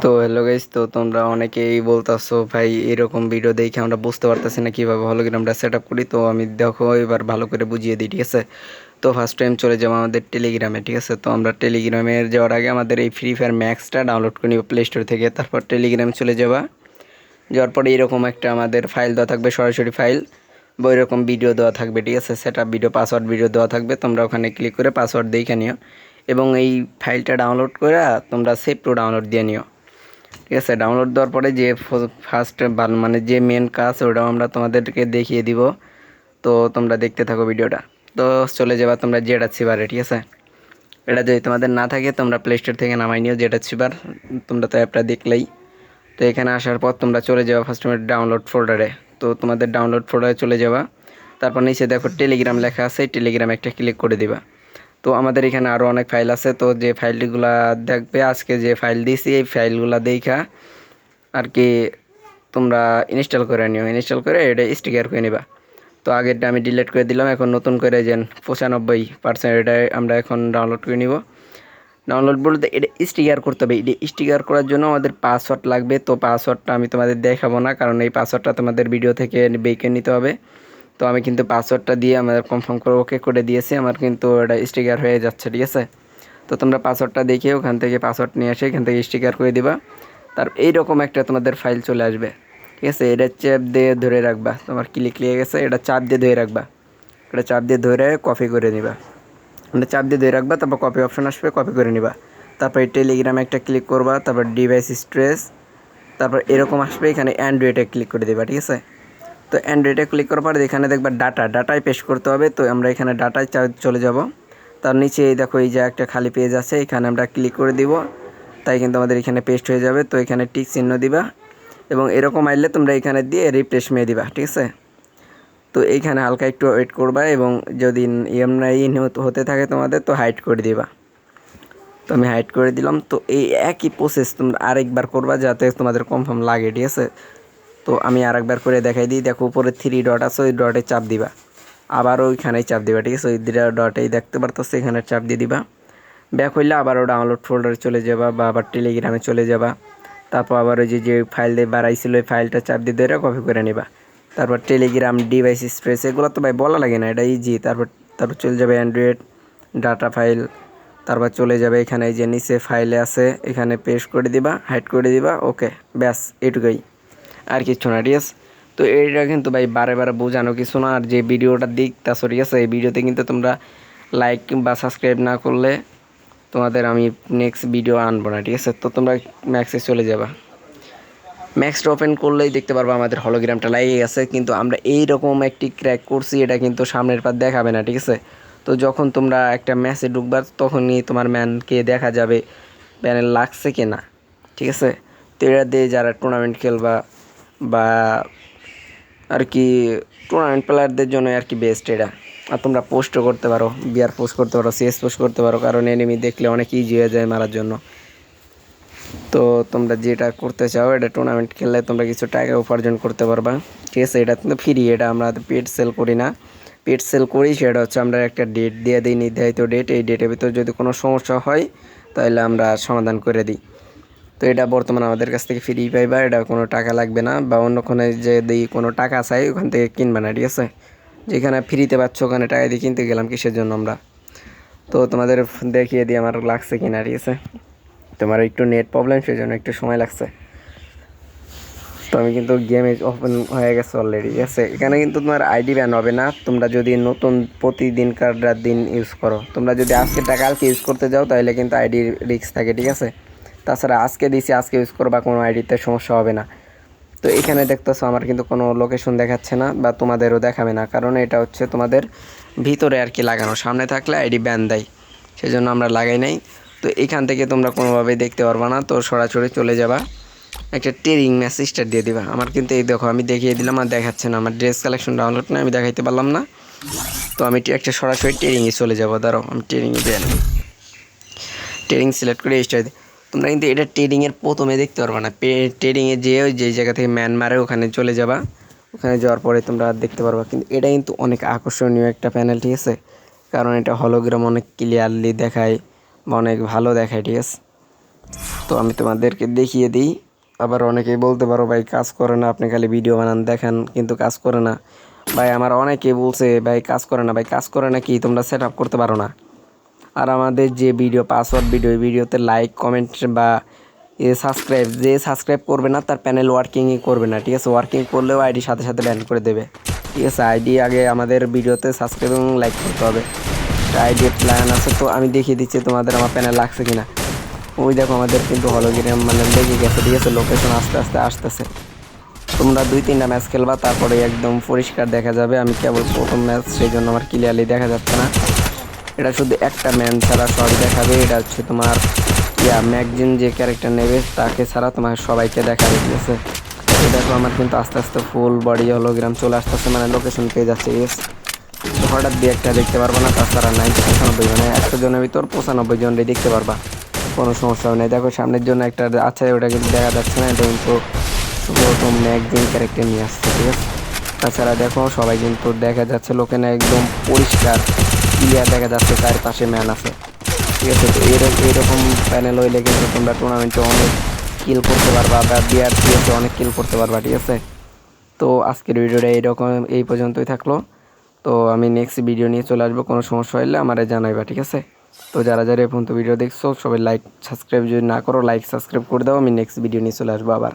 তো hello guys, তো তোমরা অনেকেই বলতাছো ভাই এরকম ভিডিও দেখে আমরা বুঝতে পারতেছি না কিভাবে হলোগ্রামটা সেট আপ করি। তো আমি দেখো এবার ভালো করে বুঝিয়ে দিই, ঠিক আছে। তো ফার্স্ট টাইম চলে যাবো আমাদের টেলিগ্রামে, ঠিক আছে। তো আমরা টেলিগ্রামের যাওয়ার আগে আমাদের এই ফ্রি ফায়ার ম্যাক্সটা ডাউনলোড করে নিব প্লে স্টোর থেকে। তারপর টেলিগ্রামে চলে যাওয়ার পরে এরকম একটা আমাদের ফাইল দেওয়া থাকবে, সরাসরি ফাইল বা এরকম ভিডিও দেওয়া থাকবে, ঠিক আছে। Set up video, password video দেওয়া থাকবে। তোমরা ওখানে ক্লিক করে পাসওয়ার্ড দেখে নিও এবং এই ফাইলটা ডাউনলোড করে তোমরা সেভ টু ডাউনলোড দিয়ে নিও, ঠিক আছে। ডাউনলোড দেওয়ার পরে যে ফার্স্ট মানে যে মেন কাজ ওটাও আমরা তোমাদেরকে দেখিয়ে দিব। তো তোমরা দেখতে থাকো ভিডিওটা। তো চলে যাবা তোমরা জেড সিবারে, ঠিক আছে। এটা যদি তোমাদের না থাকে তোমরা প্লে স্টোর থেকে নামাই নিও জেড সিবার। তোমরা তো অ্যাপটা দেখলেই। তো এখানে আসার পর তোমরা চলে যাবা ফার্স্ট ডাউনলোড ফোল্ডারে। তো তোমাদের ডাউনলোড ফোল্ডারে চলে যাবা। তারপর নিচে দেখো টেলিগ্রাম লেখা আছে, টেলিগ্রাম একটা ক্লিক করে দিবা। তো আমাদের এখানে আরও অনেক ফাইল আছে। তো যে ফাইলগুলা দেখবে আজকে যে ফাইল দিয়েছি এই ফাইলগুলা দেখা আর কি তোমরা ইনস্টল করে নিও। ইনস্টল করে এটা স্টিকার করে নিবা। তো আগেরটা আমি ডিলিট করে দিলাম, এখন নতুন করে যে 95% এটা আমরা এখন ডাউনলোড করে নিব। ডাউনলোড বলতে এটা স্টিকার করতে হবে। এটা স্টিকার করার জন্য আমাদের পাসওয়ার্ড লাগবে। তো পাসওয়ার্ডটা আমি তোমাদের দেখাবো না, কারণ এই পাসওয়ার্ডটা তোমাদের ভিডিও থেকে বেঁকে নিতে হবে। তো আমি কিন্তু পাসওয়ার্ডটা দিয়ে আমাদের কনফার্ম করে ওকে করে দিয়েছি, আমার কিন্তু এটা স্টিকার হয়ে যাচ্ছে, ঠিক আছে। তো তোমরা পাসওয়ার্ডটা দেখে ওখান থেকে পাসওয়ার্ড নিয়ে এসে এখান থেকে স্টিকার করে দিবা। তার এইরকম একটা তোমাদের ফাইল চলে আসবে, ঠিক আছে। এটা চাপ দিয়ে ধরে রাখবা, তোমার ক্লিক লেগে গেছে, এটা চাপ দিয়ে ধরে রাখবা। এটা চাপ দিয়ে ধরে কপি করে নিবা। এটা চাপ দিয়ে ধরে রাখবা, তারপর কপি অপশন আসবে, কপি করে নিবা। তারপর টেলিগ্রামে একটা ক্লিক করবা, তারপর ডিভাইস স্ট্রেস, তারপর এরকম আসবে, এখানে অ্যান্ড্রয়েডে ক্লিক করে দেবা, ঠিক আছে। তো অ্যান্ড্রয়েডে ক্লিক করার পর এখানে দেখবা ডাটায় পেস্ট করতে হবে। তো আমরা এখানে ডাটায় চলে যাব। তার নিচে এই দেখো এই যে একটা খালি পেজ আছে, এখানে আমরা ক্লিক করে দিব। তাই কিন্তু আমাদের এখানে পেস্ট হয়ে যাবে। তো এখানে টিক চিহ্ন দিবা এবং এরকম আইলে তোমরা এখানে দিয়ে রিফ্রেশ মেরে দিবা, ঠিক আছে। তো এইখানে হালকা একটু ওয়েট করবা এবং যদি ইন হতে থাকে তোমাদের তো হাইড করে দিবা। তো আমি হাইড করে দিলাম। তো এই একই প্রসেস তোমরা আরেকবার করবা যাতে তোমাদের কনফার্ম লাগে, ঠিক আছে। তো আমি আরেকবার করে দেখাই দিই। দেখো উপরে 3 ডট আছে, ওই ডটে চাপ দিবা, আবার ওইখানেই চাপ দিবা, ঠিক আছে। ওই ডটেই দেখতে পারতো, এখানে চাপ দিয়ে দিবা। ব্যাক হইলে আবারও ডাউনলোড ফোল্ডারে চলে যাবা বা আবার টেলিগ্রামে চলে যাবা। তারপর আবার ওই যে ফাইল দিয়ে বাড়াইছিল ওই ফাইলটা চাপ দিয়ে ধরে কপি করে নিবা। তারপর টেলিগ্রাম, ডিভাইস স্পেস, এগুলো তো ভাই বলা লাগে না, এটা ইজি। তারপর চলে যাবে অ্যান্ড্রয়েড ডাটা ফাইল। তারপর চলে যাবে এখানে এই যে নিচে ফাইলে আছে, এখানে পেস্ট করে দিবা, হাইড করে দিবা, ওকে, ব্যাস এটুকুই, আর কিচ্ছু না, ঠিক আছে। তো এইটা কিন্তু ভাই বারে বারে বোঝানো কিছু না। আর যে ভিডিওটা দেখতেছো, ঠিক আছে, এই ভিডিওতে কিন্তু তোমরা লাইক বা সাবস্ক্রাইব না করলে তোমাদের আমি নেক্সট ভিডিও আনবো না, ঠিক আছে। তো তোমরা ম্যাক্সে চলে যাবা। ম্যাক্সটা ওপেন করলেই দেখতে পারবো আমাদের হলোগ্রামটা লাগিয়ে গেছে, কিন্তু আমরা এইরকম একটি ক্র্যাক করছি, এটা কিন্তু সামনের পার দেখাবে না, ঠিক আছে। তো যখন তোমরা একটা ম্যাচে ঢুকবা তখনই তোমার ম্যানকে দেখা যাবে প্যানেল লাগছে কি না, ঠিক আছে। তো এটা দিয়ে যারা টুর্নামেন্ট খেলবা বা আর কি টুর্নামেন্ট প্লেয়ারদের জন্য আর কি বেস্ট এটা। আর তোমরা পোস্টও করতে পারো, বিয়ার পোস্ট করতে পারো, সিএস পোস্ট করতে পারো, কারণ এনিমি দেখলে অনেক ইজি হয়ে যায় মারার জন্য। তো তোমরা যেটা করতে চাও, এটা টুর্নামেন্ট খেললে তোমরা কিছু টাকা উপার্জন করতে পারবা, ঠিক আছে। এটা কিন্তু ফ্রি, এটা আমরা পেড সেল করি না। পেড সেল করি সেটা হচ্ছে আমরা একটা ডেট দিয়ে দিই, নির্ধারিত ডেট। এই ডেটের ভিতর যদি কোনো সমস্যা হয় তাহলে আমরা সমাধান করে দিই। তো এটা বর্তমানে আমাদের কাছ থেকে ফ্রি পাইবা, এটা কোনো টাকা লাগবে না। বা অন্যক্ষণে যে দিই কোনো টাকা চাই ওখান থেকে কিনবা না, ঠিক আছে। যেখানে ফ্রিতে পাচ্ছ ওখানে টাকা দিয়ে কিনতে গেলাম কিসের জন্য আমরা। তো তোমাদের দেখিয়ে দিই আমার লাগছে কিনা, ঠিক আছে। তোমার একটু নেট প্রবলেম, সেই জন্য একটু সময় লাগছে। তো আমি কিন্তু গেমে ওপেন হয়ে গেছে অলরেডি, ঠিক আছে। এখানে কিন্তু তোমার আইডি ব্যান হবে না তোমরা যদি নতুন প্রতিদিনকার দিন ইউজ করো। তোমরা যদি আজকেরটা কালকে ইউজ করতে যাও তাহলে কিন্তু আইডির রিস্ক থাকে, ঠিক আছে। তাছাড়া আজকে দিছি আজকে ইউজ করবা, কোনো আইডিতে সমস্যা হবে না। তো এখানে দেখতেছো আমার কিন্তু কোনো লোকেশন দেখাচ্ছে না বা তোমাদেরও দেখাবে না, কারণ এটা হচ্ছে তোমাদের ভিতরে আর কি লাগানো। সামনে থাকলে আইডি ব্যান দেয়, সেজন্য আমরা লাগাই নাই। তো এখান থেকে তোমরা কোনোভাবেই দেখতে পারবা না। তো সরাসরি চলে যাবা, একটা ট্রেনিং ম্যাচ স্টার্ট দিয়ে দিবা। আমার কিন্তু এই দেখো আমি দেখিয়ে দিলাম আর দেখাচ্ছে না, আমার ড্রেস কালেকশন ডাউনলোড না, আমি দেখাইতে পারলাম না। তো আমি একটা সরাসরি ট্রেনিংয়ে চলে যাবো। দাঁড়াও আমি ট্রেনিংয়ে দিয়ে ট্রেনিং সিলেক্ট করে স্টার্ট দিই। তোমরা কিন্তু এটা ট্রেডিংয়ের প্রথমে দেখতে পারবে না, ট্রেডিংয়ে যেয়ে যে জায়গা থেকে ম্যান মারে ওখানে চলে যাবা। ওখানে যাওয়ার পরে তোমরা দেখতে পারবা। কিন্তু এটা কিন্তু অনেক আকর্ষণীয় একটা প্যানেল, ঠিক আছে, কারণ এটা হলোগ্রাম অনেক ক্লিয়ারলি দেখায় বা অনেক ভালো দেখায়, ঠিক আছে। তো আমি তোমাদেরকে দেখিয়ে দিই। আবার অনেকেই বলতে পারো ভাই কাজ করে না, আপনি খালি ভিডিও বানান দেখান কিন্তু কাজ করে না। ভাই আমার অনেকেই বলছে ভাই কাজ করে না, ভাই কাজ করে না কি তোমরা সেট আপ করতে পারো না। আর আমাদের যে ভিডিও পাসওয়ার্ড ভিডিও, এই ভিডিওতে লাইক কমেন্ট বা সাবস্ক্রাইব, যে সাবস্ক্রাইব করবে না তার প্যানেল ওয়ার্কিংই করবে না, ঠিক আছে? ওয়ার্কিং করলেও আইডি সাথে সাথে ব্যান করে দেবে, ঠিক আছে? আইডি আগে আমাদের ভিডিওতে সাবস্ক্রাইব এবং লাইক করতে হবে। আইডি প্ল্যান আছে, তো আমি দেখিয়ে দিচ্ছি তোমাদের আমার প্যানেল লাগছে কিনা। ওই দেখো আমাদের কিন্তু হলোগ্রাম মানে লেগে গেছে, ঠিক আছে? লোকেশন আস্তে আস্তে আসতেছে। তোমরা 2-3টা ম্যাচ খেলবা তারপরে একদম পরিষ্কার দেখা যাবে। আমি কেবল প্রথম ম্যাচ, সেই জন্য আমার ক্লিয়ারলি দেখা যাচ্ছে না। এটা শুধু একটা ম্যান ছাড়া সবই দেখাবে। এটা হচ্ছে তোমার ম্যাগজিন যে ক্যারেক্টার নেবে তাকে ছাড়া তোমার সবাইকে দেখাবে, ঠিক আছে? তো দেখো আমার কিন্তু আস্তে আস্তে ফুল বডি হলোগ্রাম চলে আসতেছে, মানে লোকেশন পেয়ে যাচ্ছে, ইয়েস। তো হঠাৎ দিয়ে একটা দেখতে পারবো না, তাছাড়া 95 মানে 100 জনের ভিতর 95 জনই দেখতে পারবা, কোনো সমস্যা নেই। দেখো সামনের জন্য একটা আছে, ওটা কিন্তু দেখা যাচ্ছে না, এটা কিন্তু প্রথম ম্যাগজিন ক্যারেক্টার নিয়ে আসছে, ঠিক আছে? তাছাড়া দেখো সবাই কিন্তু দেখা যাচ্ছে লোকেশন একদম পরিষ্কার ক্লিয়ার দেখা যাচ্ছে, চারপাশে ম্যান আছে, ঠিক আছে? তো এইরকম প্যানেল হইলে কিন্তু তোমরা টুর্নামেন্টে অনেক কিল করতে পারবা বা বিআরটিএসে অনেক কিল করতে পারবা, ঠিক আছে? তো আজকের ভিডিওটা এইরকম এই পর্যন্তই থাকলো। তো আমি নেক্সট ভিডিও নিয়ে চলে আসবো, কোনো সমস্যা হলে আমারে জানাইবা, ঠিক আছে? তো যারা যারা এই পর্যন্ত ভিডিও দেখছো সবাই লাইক সাবস্ক্রাইব যদি না করো লাইক সাবস্ক্রাইব করে দাও। আমি নেক্সট ভিডিও নিয়ে চলে আসবো আবার।